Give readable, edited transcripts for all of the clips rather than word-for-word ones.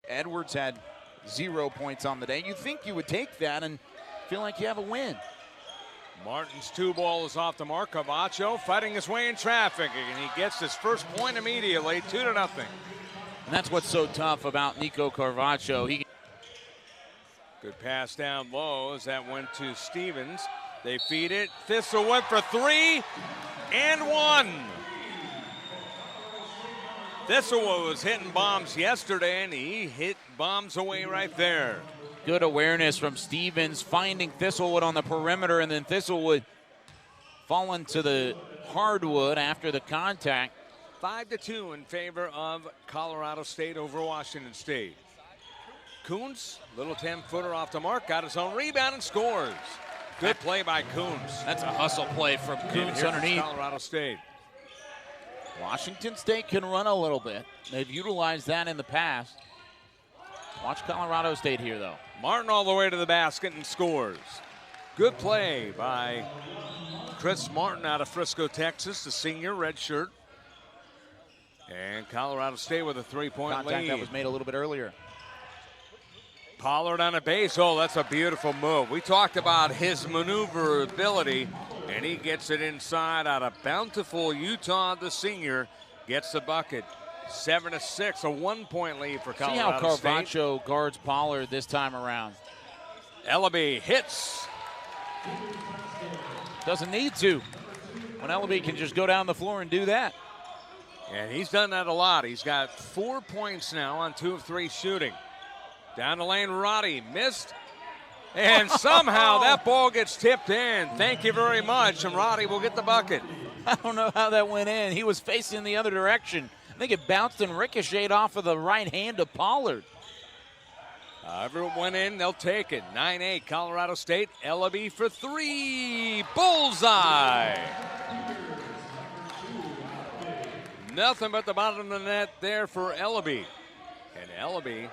Edwards had 0 points on the day. You think you would take that and feel like you have a win. Martin's 2-ball is off the mark. Carvacho fighting his way in traffic, and he gets his first point immediately, 2-0. And that's what's so tough about Nico Carvacho. Good pass down low as that went to Stevens. They feed it. Thistle went for 3 and 1. Thistle was hitting bombs yesterday, and he hit bombs away right there. Good awareness from Stevens, finding Thistlewood on the perimeter, and then Thistlewood falling to the hardwood after the contact. 5-2 in favor of Colorado State over Washington State. Kuntz, little 10-footer off the mark, got his own rebound and scores. Good play by Kuntz. That's a hustle play from Kuntz underneath. Colorado State. Washington State can run a little bit. They've utilized that in the past. Watch Colorado State here, though. Martin all the way to the basket and scores. Good play by Chris Martin out of Frisco, Texas, the senior, red shirt. And Colorado State with a 3-point lead. Contact that was made a little bit earlier. Pollard on a base. Oh, that's a beautiful move. We talked about his maneuverability, and he gets it inside out of Bountiful, Utah. The senior gets the bucket. 7-6, a 1-point lead for Colorado State. See how Carvacho guards Pollard this time around. Ellaby hits. Doesn't need to. When Ellaby can just go down the floor and do that. And he's done that a lot. He's got 4 points now on 2 of 3 shooting. Down the lane, Roddy missed. And somehow that ball gets tipped in. Thank you very much. And Roddy will get the bucket. I don't know how that went in. He was facing the other direction. I think it bounced and ricocheted off of the right hand of Pollard. Everyone went in, they'll take it. 9-8, Colorado State. Ellaby for 3. Bullseye. Nothing but the bottom of the net there for Ellaby. And Ellaby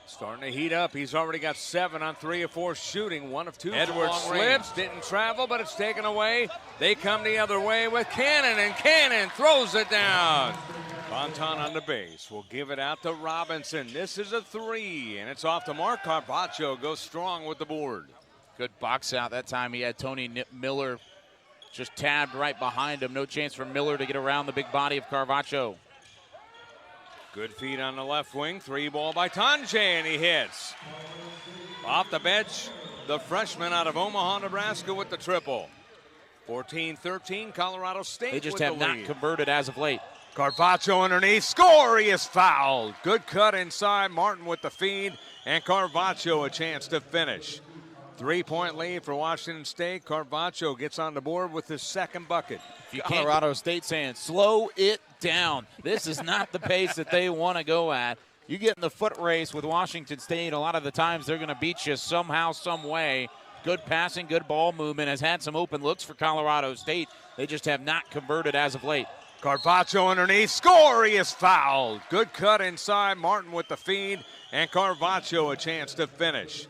starting to heat up. He's already got 7 on 3 of 4 shooting. 1 of 2. Edwards slips, didn't travel, but it's taken away. They come the other way with Cannon, and Cannon throws it down. Bonton on the base will give it out to Robinson. This is a 3, and it's off the mark. Carvacho goes strong with the board. Good box out that time. He had Tony Miller just tabbed right behind him. No chance for Miller to get around the big body of Carvacho. Good feed on the left wing. 3-ball by Tonje, and he hits. Off the bench, the freshman out of Omaha, Nebraska with the triple. 14-13, Colorado State. They just with have the not lead. converted as of late. Carvacho underneath. Score! He is fouled. Good cut inside. Martin with the feed, and Carvacho a chance to finish. 3-point lead for Washington State. Carvacho gets on the board with his second bucket. Colorado State saying, slow it down. This is not the pace that they want to go at. You get in the foot race with Washington State, a lot of the times they're going to beat you somehow, some way. Good passing, good ball movement, has had some open looks for Colorado State. They just have not converted as of late. Carvacho underneath. Score! He is fouled. Good cut inside. Martin with the feed, and Carvacho a chance to finish.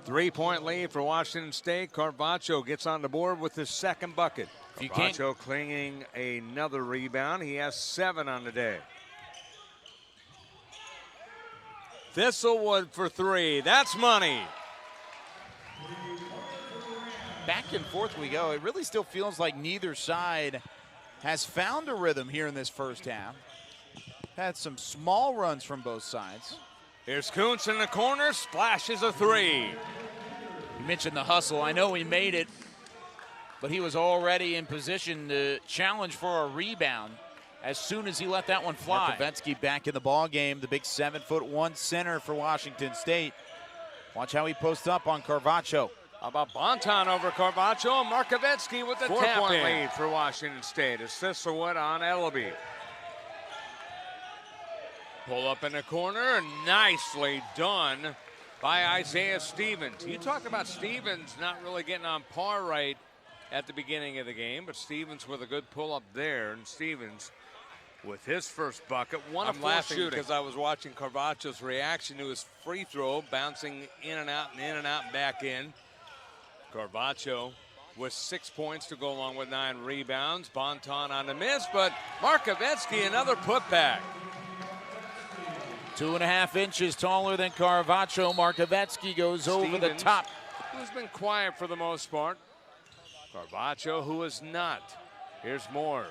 3-point lead for Washington State. Carvacho gets on the board with his second bucket. Carvacho clinging another rebound. He has 7 on the day. Thistlewood for 3. That's money. Back and forth we go. It really still feels like neither side has found a rhythm here in this first half. Had some small runs from both sides. Here's Kuntz in the corner, splashes a 3. You mentioned the hustle. I know he made it, but he was already in position to challenge for a rebound as soon as he let that one fly. Markovetsky back in the ball game, the big 7'1" center for Washington State. Watch how he posts up on Carvacho. How about Bonton over Carvacho, and Markovetsky with the 4-point lead for Washington State. It's Thistlewood on Ellaby. Pull up in the corner, nicely done by Isaiah Stevens. You talked about Stevens not really getting on par right at the beginning of the game, but Stevens with a good pull up there, and Stevens with his first bucket. I'm laughing because I was watching Carvacho's reaction to his free throw, bouncing in and out and back in. Carvacho with 6 points to go along with 9 rebounds. Bonton on the miss, but Markovetsky another putback. 2.5 inches taller than Carvacho. Markovetsky goes over the top. Who's been quiet for the most part. Carvacho, who is not. Here's Moore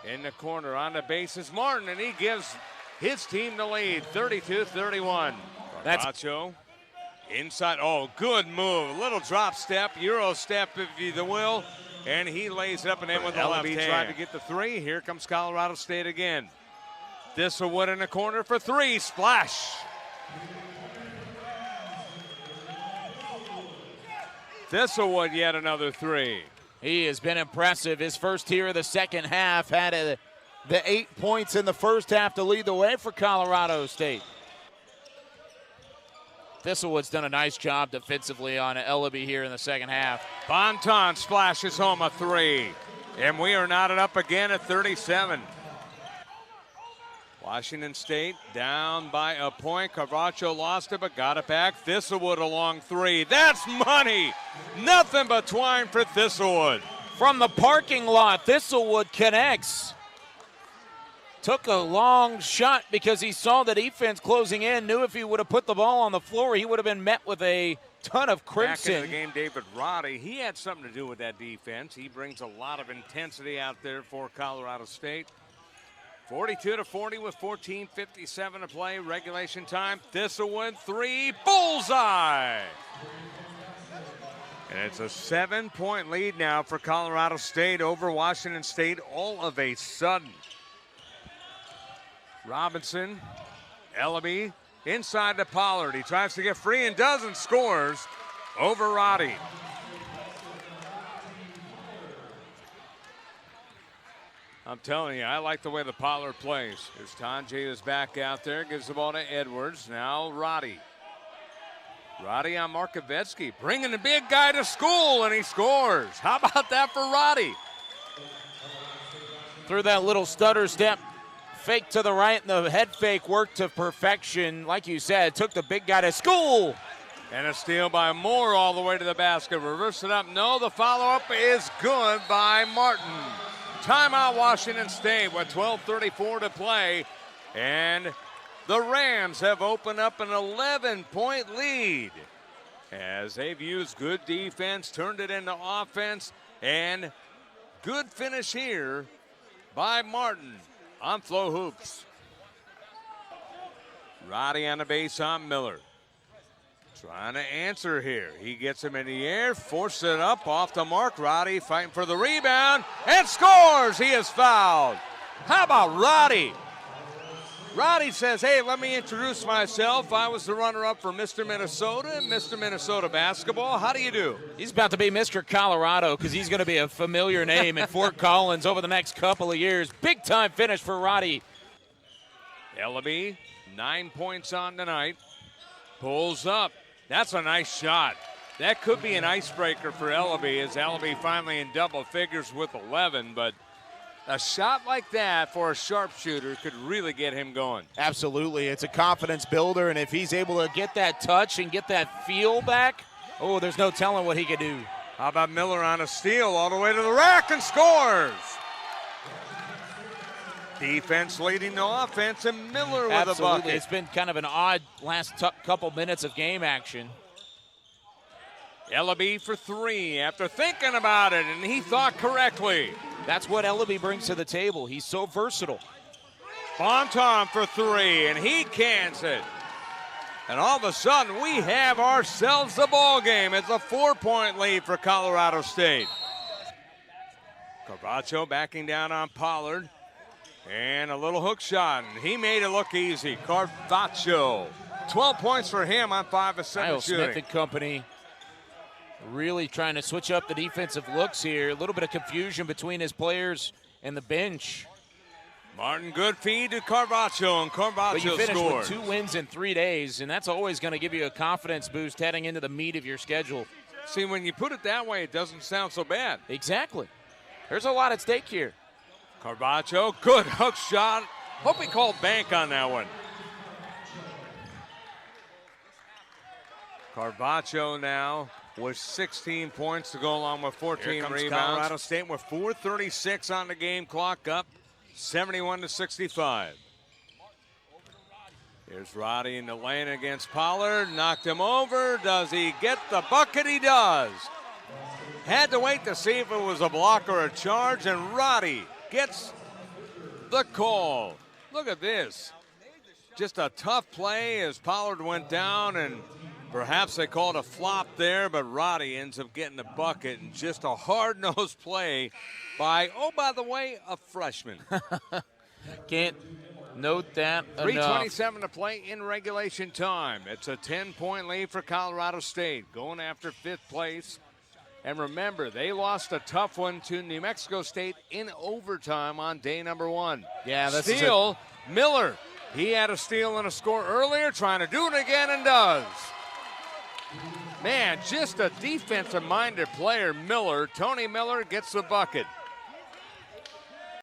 in the corner. On the base is Martin, and he gives his team the lead, 32-31. Carvacho inside. Oh, good move. Little drop step, Euro step, if you will. And he lays it up and in with the left hand. Tried to get the three. Here comes Colorado State again. Thistlewood in the corner for three. Splash. Thistlewood yet another three. He has been impressive. His first here of the second half had the 8 points in the first half to lead the way for Colorado State. Thistlewood's done a nice job defensively on Ellaby here in the second half. Bonton splashes home a three. And we are knotted up again at 37. Washington State down by a point. Carvacho lost it, but got it back. Thistlewood a long three. That's money. Nothing but twine for Thistlewood. From the parking lot, Thistlewood connects. Took a long shot because he saw the defense closing in. Knew if he would have put the ball on the floor, he would have been met with a ton of crimson. Back in the game, David Roddy, he had something to do with that defense. He brings a lot of intensity out there for Colorado State. 42-40 with 14:57 to play. Regulation time. Thistlewood three. Bullseye. And it's a 7-point lead now for Colorado State over Washington State all of a sudden. Robinson, Ellaby, inside to Pollard. He tries to get free and does and scores over Roddy. I'm telling you, I like the way the Pollard plays. Here's Tanji is back out there, gives the ball to Edwards. Now Roddy. Roddy on Markovetsky, bringing the big guy to school, and he scores. How about that for Roddy? Threw that little stutter step, fake to the right, and the head fake worked to perfection. Like you said, took the big guy to school. And a steal by Moore all the way to the basket. Reverse it up. No, the follow-up is good by Martin. Timeout Washington State with 12:34 to play. And the Rams have opened up an 11-point lead as they've used good defense, turned it into offense, and good finish here by Martin on Flow Hoops. Roddy on the base on Miller. Trying to answer here. He gets him in the air, forces it up off the mark. Roddy fighting for the rebound and scores. He is fouled. How about Roddy? Roddy says, hey, let me introduce myself. I was the runner-up for Mr. Minnesota and Mr. Minnesota basketball. How do you do? He's about to be Mr. Colorado because he's going to be a familiar name in Fort Collins over the next couple of years. Big-time finish for Roddy. Ellaby, 9 points on tonight. Pulls up. That's a nice shot. That could be an icebreaker for Ellaby as Ellaby finally in double figures with 11, but a shot like that for a sharpshooter could really get him going. Absolutely. It's a confidence builder, and if he's able to get that touch and get that feel back, oh, there's no telling what he could do. How about Miller on a steal all the way to the rack and scores? Defense leading the offense, and Miller with a bucket. It's been kind of an odd last couple minutes of game action. Ellaby for three after thinking about it, and he thought correctly. That's what Ellaby brings to the table. He's so versatile. Bonton for three, and he cans it. And all of a sudden, we have ourselves the ball game. It's a 4-point lead for Colorado State. Carvacho backing down on Pollard. And a little hook shot, and he made it look easy. Carvacho, 12 points for him on 5 of 7 shooting. Smith and company really trying to switch up the defensive looks here. A little bit of confusion between his players and the bench. Martin, good feed to Carvacho, and Carvacho But you finished scores. with 2 wins in 3 days, and that's always going to give you a confidence boost heading into the meat of your schedule. See, when you put it that way, it doesn't sound so bad. Exactly. There's a lot at stake here. Carvacho, good hook shot. Hope he called bank on that one. Carvacho now with 16 points to go along with 14 rebounds. Colorado State with 4:36 on the game clock, up 71-65. Here's Roddy in the lane against Pollard. Knocked him over. Does he get the bucket? He does. Had to wait to see if it was a block or a charge, and Roddy gets the call. Look at this. Just a tough play as Pollard went down, and perhaps they called a flop there, but Roddy ends up getting the bucket, and just a hard-nosed play by, oh, by the way, a freshman. Can't note that enough. 3:27 to play in regulation time. It's a 10-point lead for Colorado State, going after 5th place. And remember, they lost a tough one to New Mexico State in overtime on day number 1. Yeah, that's steal, Miller. He had a steal and a score earlier, trying to do it again, and does. Man, just a defensive-minded player, Miller. Tony Miller gets the bucket.